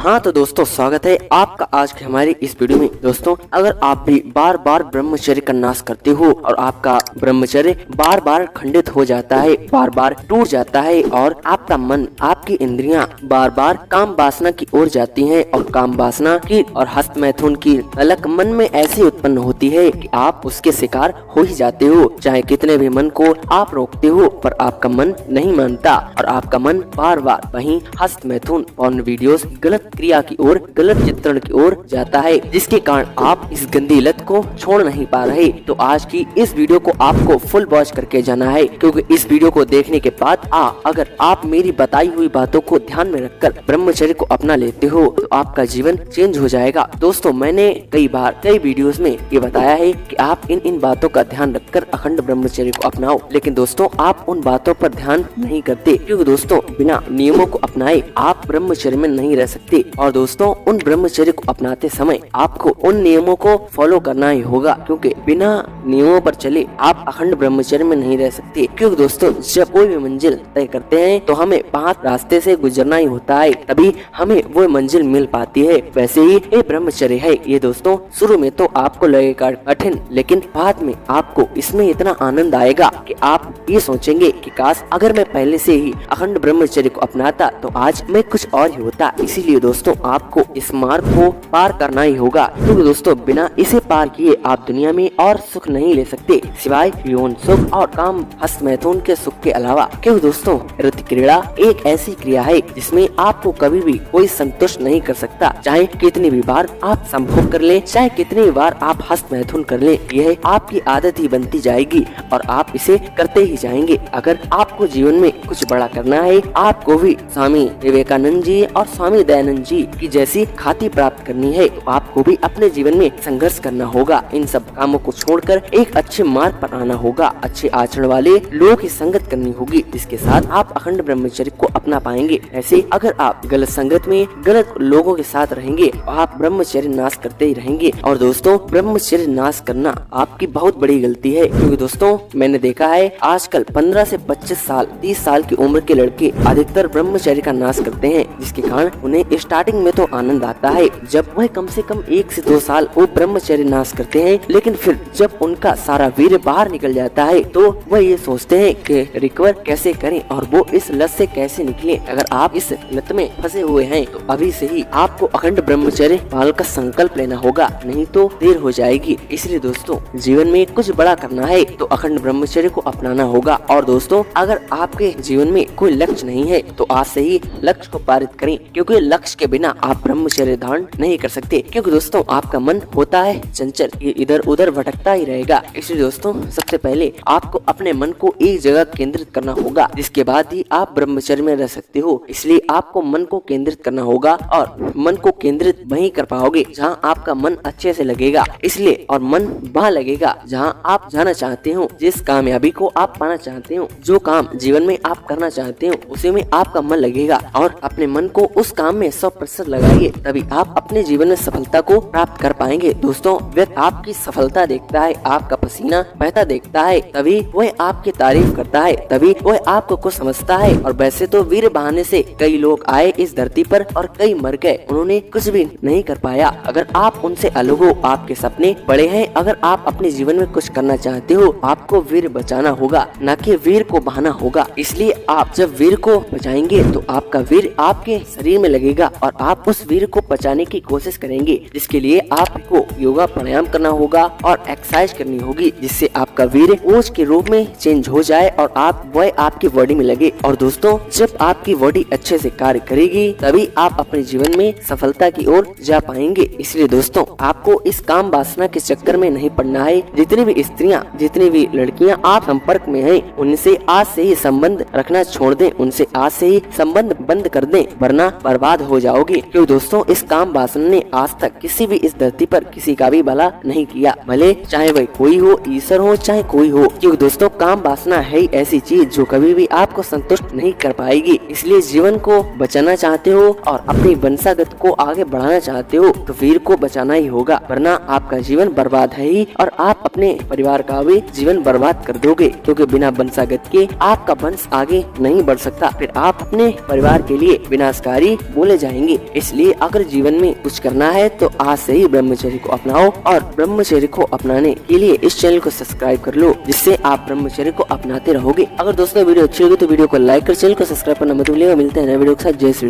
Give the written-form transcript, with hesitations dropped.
हाँ तो दोस्तों स्वागत है आपका आज के हमारी इस वीडियो में। दोस्तों अगर आप भी बार बार ब्रह्मचर्य का नाश करते हो और आपका ब्रह्मचर्य बार बार खंडित हो जाता है, बार बार टूट जाता है और आपका मन, आपकी इंद्रियां बार बार काम वासना की ओर जाती हैं और काम वासना की और हस्त मैथुन की अलग मन में ऐसी उत्पन्न होती है कि आप उसके शिकार हो ही जाते हो। चाहे कितने भी मन को आप रोकते हो पर आपका मन नहीं मानता और आपका मन बार बार वहीं हस्त मैथुन और वीडियोस, गलत क्रिया की ओर, गलत चित्रण की ओर जाता है, जिसके कारण आप इस गंदी लत को छोड़ नहीं पा रहे। तो आज की इस वीडियो को आपको फुल वॉच करके जाना है, क्योंकि इस वीडियो को देखने के बाद अगर आप मेरी बताई हुई बातों को ध्यान में रखकर ब्रह्मचर्य को अपना लेते हो तो आपका जीवन चेंज हो जाएगा। दोस्तों मैंने कई वीडियोस में ये बताया है कि आप इन बातों का ध्यान रखकर अखंड ब्रह्मचर्य को अपनाओ, लेकिन दोस्तों आप उन बातों पर ध्यान नहीं करते, क्योंकि दोस्तों बिना नियमों को अपनाए आप ब्रह्मचर्य में नहीं रह सकते। और दोस्तों उन ब्रह्मचर्य को अपनाते समय आपको उन नियमों को फॉलो करना ही होगा, क्योंकि बिना नियमों पर चले आप अखंड ब्रह्मचर्य में नहीं रह सकते। क्योंकि दोस्तों जब कोई भी मंजिल तय करते हैं तो हमें 5 रास्ते से गुजरना ही होता है, तभी हमें वो मंजिल मिल पाती है। वैसे ही ये ब्रह्मचर्य है, ये दोस्तों शुरू में तो आपको लगेगा कठिन, लेकिन बाद में आपको इसमें इतना आनंद आएगा कि आप ये सोचेंगे कि काश अगर मैं पहले से ही अखंड ब्रह्मचर्य को अपनाता तो आज मैं कुछ और ही होता। इसीलिए दोस्तों आपको इस मार्ग को पार करना ही होगा, क्योंकि दोस्तों बिना इसे पार किए आप दुनिया में और सुख नहीं ले सकते सिवाय यौन सुख और काम हस्त मैथुन के सुख के अलावा। क्योंकि दोस्तों रति क्रीड़ा एक ऐसी क्रिया है जिसमें आपको कभी भी कोई संतुष्ट नहीं कर सकता। चाहे कितनी भी बार आप संभोग कर ले, चाहे कितनी भी बार आप हस्त मैथुन कर ले, यह आपकी आदत ही बनती जाएगी और आप इसे करते ही जाएंगे। अगर आपको जीवन में कुछ बड़ा करना है, आपको भी स्वामी विवेकानंद जी और स्वामी दयानंद जी की जैसी ख्याति प्राप्त करनी है, तो आपको भी अपने जीवन में संघर्ष करना होगा। इन सब कामों को छोड़कर एक अच्छे मार्ग पर आना होगा, अच्छे आचरण वाले लोगों की संगत करनी होगी, जिसके साथ आप अखंड ब्रह्मचर्य को अपना पाएंगे। ऐसे अगर आप गलत संगत में गलत लोगों के साथ रहेंगे तो आप ब्रह्मचर्य नाश करते ही रहेंगे। और दोस्तों ब्रह्मचर्य नाश करना आपकी बहुत बड़ी गलती है, क्योंकि दोस्तों मैंने देखा है आजकल 15 से 25 साल 30 साल की उम्र के लड़के अधिकतर ब्रह्मचर्य का नाश करते हैं, जिसके कारण उन्हें स्टार्टिंग में तो आनंद आता है जब वह कम से कम 1 से 2 साल वो ब्रह्मचर्य नाश करते हैं, लेकिन फिर जब उनका सारा वीर्य बाहर निकल जाता है तो वह ये सोचते हैं कि रिकवर कैसे करें और वो इस लत से कैसे निकलें। अगर आप इस लत में फंसे हुए हैं तो अभी से ही आपको अखंड ब्रह्मचर्य पालन का संकल्प लेना होगा, नहीं तो देर हो जाएगी। इसलिए दोस्तों जीवन में कुछ बड़ा करना है तो अखंड ब्रह्मचर्य को अपनाना होगा। और दोस्तों अगर आपके जीवन में कोई लक्ष्य नहीं है तो आज से ही लक्ष्य को पारित करें, क्योंकि लक्ष्य के बिना आप ब्रह्मचर्य धारण नहीं कर सकते। क्योंकि दोस्तों आपका मन होता है चंचल, ये इधर उधर भटकता ही रहेगा। इसलिए दोस्तों सबसे पहले आपको अपने मन को एक जगह केंद्रित करना होगा, जिसके बाद ही आप ब्रह्मचर्य में रह सकते हो। इसलिए आपको मन को केंद्रित करना होगा और मन को केंद्रित वहीं कर पाओगे जहां आपका मन अच्छे से लगेगा। इसलिए और मन वहां लगेगा जहां आप जाना चाहते हो, जिस कामयाबी को आप पाना चाहते हो, जो काम जीवन में आप करना चाहते हो उसी में आपका मन लगेगा। और अपने मन को उस काम में 100% लगाइए, तभी आप अपने जीवन में सफलता को प्राप्त कर पाएंगे। दोस्तों व्यक्ति आपकी सफलता देखता है, आपका पसीना बहता देखता है, तभी वह आपकी तारीफ करता है, तभी वह आपको कुछ समझता है। और वैसे तो वीर बहाने से कई लोग आए इस धरती पर और कई मर गए, उन्होंने कुछ भी नहीं कर पाया। अगर आप उनसे अलग हो, आपके सपने बड़े हैं, अगर आप अपने जीवन में कुछ करना चाहते हो, आपको वीर बचाना होगा, न कि वीर को बहाना होगा। इसलिए आप जब वीर को बचाएंगे तो आपका वीर आपके शरीर में लगेगा और आप उस वीर को बचाने की कोशिश करेंगे, जिसके लिए आपको योगा प्राणायाम करना होगा और एक्सरसाइज करनी होगी, जिससे आपका वीर ओज के रूप में चेंज हो जाए और वह आपकी बॉडी में लगे। और दोस्तों जब आपकी बॉडी अच्छे से कार्य करेगी तभी आप अपने जीवन में सफलता की ओर जा पाएंगे। इसलिए दोस्तों आपको इस काम वासना के चक्कर में नहीं पड़ना है। जितनी भी स्त्रियां, जितनी भी लड़कियां आप संपर्क में हैं, उनसे आज से ही संबंध रखना छोड़ दें, उनसे आज से ही संबंध बंद कर दें, वरना बर्बाद हो जाओगे। क्योंकि दोस्तों इस काम वासना ने आज तक किसी भी इस धरती पर किसी का भी भला नहीं किया, भले चाहे वह कोई हो, ईश्वर हो चाहे कोई हो। क्योंकि दोस्तों काम वासना है ही ऐसी चीज जो कभी भी आपको संतुष्ट नहीं कर पाएगी। इसलिए जीवन को बचाना चाहते हो और अपनी वंशागत को आगे बढ़ाना चाहते हो तो वीर को बचाना ही होगा, वरना आपका जीवन बर्बाद है ही और आप अपने परिवार का भी जीवन बर्बाद कर दोगे। क्योंकि बिना वंशागत के आपका वंश आगे नहीं बढ़ सकता, फिर आप अपने परिवार के लिए विनाशकारी बोले जाएंगे। इसलिए अगर जीवन में कुछ करना है तो आज से ही ब्रह्मचर्य को अपनाओ और ब्रह्मचर्य को अपनाने के लिए इस चैनल को सब्सक्राइब कर लो, जिससे आप ब्रह्मचर्य को अपनाते रहोगे। अगर दोस्तों वीडियो अच्छी लगी तो वीडियो को लाइक कर चैनल को सब्सक्राइब करना मत भूलिएगा। मिलते हैं नए वीडियो के साथ। जय श्री